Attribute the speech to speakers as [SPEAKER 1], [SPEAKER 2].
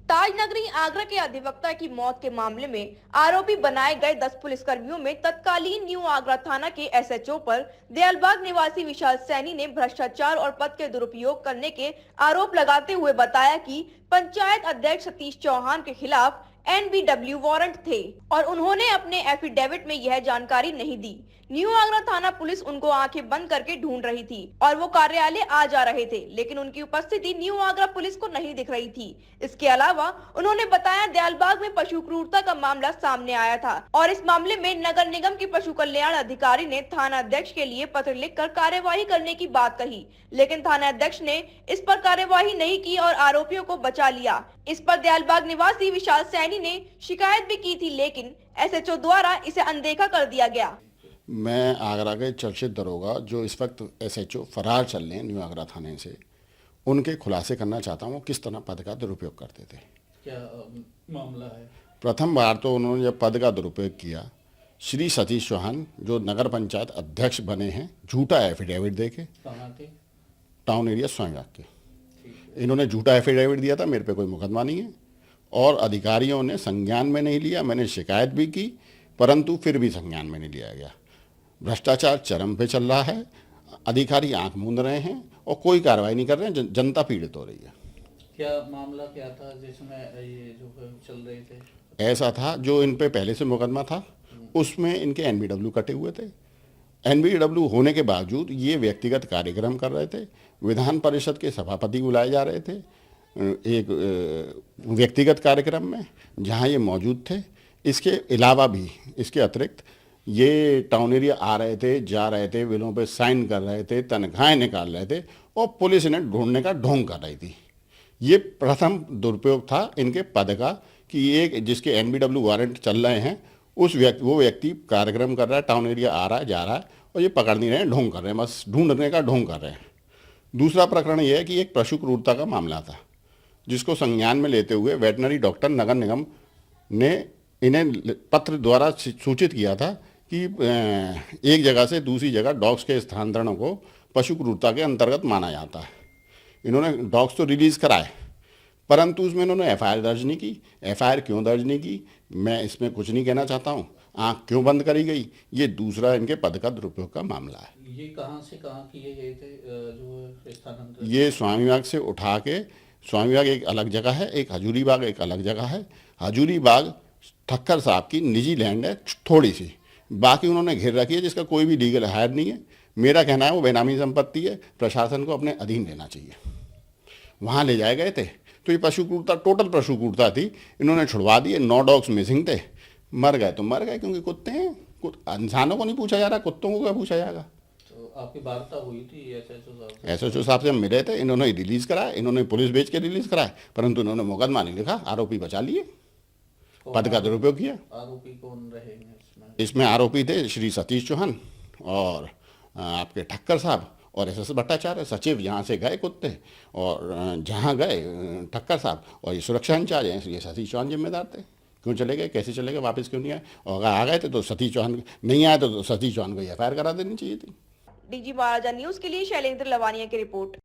[SPEAKER 1] ताजनगरी आगरा के अधिवक्ता की मौत के मामले में आरोपी बनाए गए 10 पुलिसकर्मियों में तत्कालीन न्यू आगरा थाना के एसएचओ पर दयालबाग निवासी विशाल सैनी ने भ्रष्टाचार और पद के दुरुपयोग करने के आरोप लगाते हुए बताया कि पंचायत अध्यक्ष सतीश चौहान के खिलाफ एनबीडब्ल्यू वारंट थे और उन्होंने अपने एफिडेविट में यह जानकारी नहीं दी। न्यू आगरा थाना पुलिस उनको आंखें बंद करके ढूंढ रही थी और वो कार्यालय आ जा रहे थे, लेकिन उनकी उपस्थिति न्यू आगरा पुलिस को नहीं दिख रही थी। इसके अलावा उन्होंने बताया दयालबाग में पशु क्रूरता का मामला सामने आया था और इस मामले में नगर निगम के पशु कल्याण अधिकारी ने थाना अध्यक्ष के लिए पत्र लिखकर कार्यवाही करने की बात कही, लेकिन थाना अध्यक्ष ने इस पर कार्यवाही नहीं की और आरोपियों को बचा लिया। इस पर दयालबाग निवासी विशाल सैनी ने शिकायत भी की थी, लेकिन एसएचओ द्वारा इसे अनदेखा कर दिया गया।
[SPEAKER 2] मैं आगरा के चर्चित दरोगा जो इस वक्त एसएचओ फरार चल रहे हैं न्यू आगरा थाने से, उनके खुलासे करना चाहता हूँ किस तरह पद का दुरुपयोग करते थे।
[SPEAKER 3] क्या मामला है?
[SPEAKER 2] प्रथम बार तो उन्होंने जब पद का दुरुपयोग किया, श्री सतीश चौहान जो नगर पंचायत अध्यक्ष बने हैं, झूठा एफिडेविट दे के, टाउन एरिया स्वामीबाग के, इन्होंने झूठा एफिडेविट दिया था। मेरे पे कोई मुकदमा नहीं है और अधिकारियों ने संज्ञान में नहीं लिया। मैंने शिकायत भी की परंतु फिर भी संज्ञान में नहीं लिया गया। भ्रष्टाचार चरम पे चल रहा है, अधिकारी आंख मूंद रहे हैं और कोई कार्रवाई नहीं कर रहे हैं। जनता पीड़ित हो रही है।
[SPEAKER 3] क्या मामला क्या था जिसमें ये जो चल रहे थे?
[SPEAKER 2] ऐसा था जो इन पे पहले से मुकदमा था, उसमें इनके एनबीडब्ल्यू कटे हुए थे। एनबीडब्ल्यू होने के बावजूद ये व्यक्तिगत कार्यक्रम कर रहे थे। विधान परिषद के सभापति बुलाए जा रहे थे एक व्यक्तिगत कार्यक्रम में जहां ये मौजूद थे। इसके अलावा भी, इसके अतिरिक्त ये टाउन एरिया आ रहे थे, जा रहे थे, बिलों पे साइन कर रहे थे, तनख्वाहें निकाल रहे थे और पुलिस इन्हें ढूंढने का ढोंग कर रही थी। ये प्रथम दुरुपयोग था इनके पद का कि एक जिसके एनबीडब्ल्यू वारंट चल रहे हैं वो व्यक्ति कार्यक्रम कर रहा है, टाउन एरिया आ रहा है, जा रहा है और ये पकड़ नहीं रहे हैं, ढोंग कर रहे हैं, बस ढूंढने का ढोंग कर रहे हैं। दूसरा प्रकरण ये है कि एक पशु क्रूरता का मामला था जिसको संज्ञान में लेते हुए वेटनरी डॉक्टर नगर निगम ने इन्हें पत्र द्वारा सूचित किया था कि एक जगह से दूसरी जगह डॉग्स के स्थानांतरण को पशु क्रूरता के अंतर्गत माना जाता है। इन्होंने डॉग्स तो रिलीज़ कराए परंतु उसमें इन्होंने एफआईआर दर्ज नहीं की। एफआईआर क्यों दर्ज नहीं की, मैं इसमें कुछ नहीं कहना चाहता हूँ। आँख क्यों बंद करी गई, ये दूसरा इनके पद का दुरुपयोग का मामला है।
[SPEAKER 3] ये कहाँ से कहाँ किए गए थे जो स्थानांतरण?
[SPEAKER 2] ये स्वामीबाग से उठा के, स्वामीबाग एक अलग जगह है, एक हजूरी बाग एक अलग जगह है। हजूरी बाग ठक्कर साहब की निजी लैंड है थोड़ी सी, बाकी उन्होंने घेर रखी है जिसका कोई भी लीगल हायर नहीं है। मेरा कहना है वो बेनामी संपत्ति है, प्रशासन को अपने अधीन लेना चाहिए। वहाँ ले जाए गए थे तो ये पशु क्रूरता, टोटल पशु क्रूरता थी, इन्होंने छुड़वा दिए। 9 डॉग्स मिसिंग थे, मर गए तो मर गए क्योंकि कुत्ते हैं, इंसानों को नहीं पूछा जा रहा, कुत्तों को क्या पूछा जाएगा।
[SPEAKER 3] तो आपकी वार्ता हुई थी
[SPEAKER 2] एसएचओ साहब से हम मिले थे, इन्होंने रिलीज़ कराया, इन्होंने पुलिस भेज के रिलीज़ कराया परंतु इन्होंने मुकदमा नहीं लिखा, आरोपी बचा लिए, पद का दुरुपयोग किया।
[SPEAKER 3] आरोपी कौन रहे
[SPEAKER 2] इसमें आरोपी थे श्री सतीश चौहान और आपके ठक्कर साहब और एसएस भट्टाचार्य। सचिव यहाँ से गए कुत्ते और जहाँ गए ठक्कर साहब और ये सुरक्षा इंचार्ज हैं, ये सतीश चौहान जिम्मेदार थे। क्यों चले गए, कैसे चले गए, वापस क्यों नहीं आए, और अगर आ गए थे तो सतीश चौहान नहीं आए तो सतीश चौहान को एफआईआर करा देनी चाहिए थी।
[SPEAKER 1] डीजी महाराजा न्यूज के लिए शैलेंद्र लवानिया की रिपोर्ट।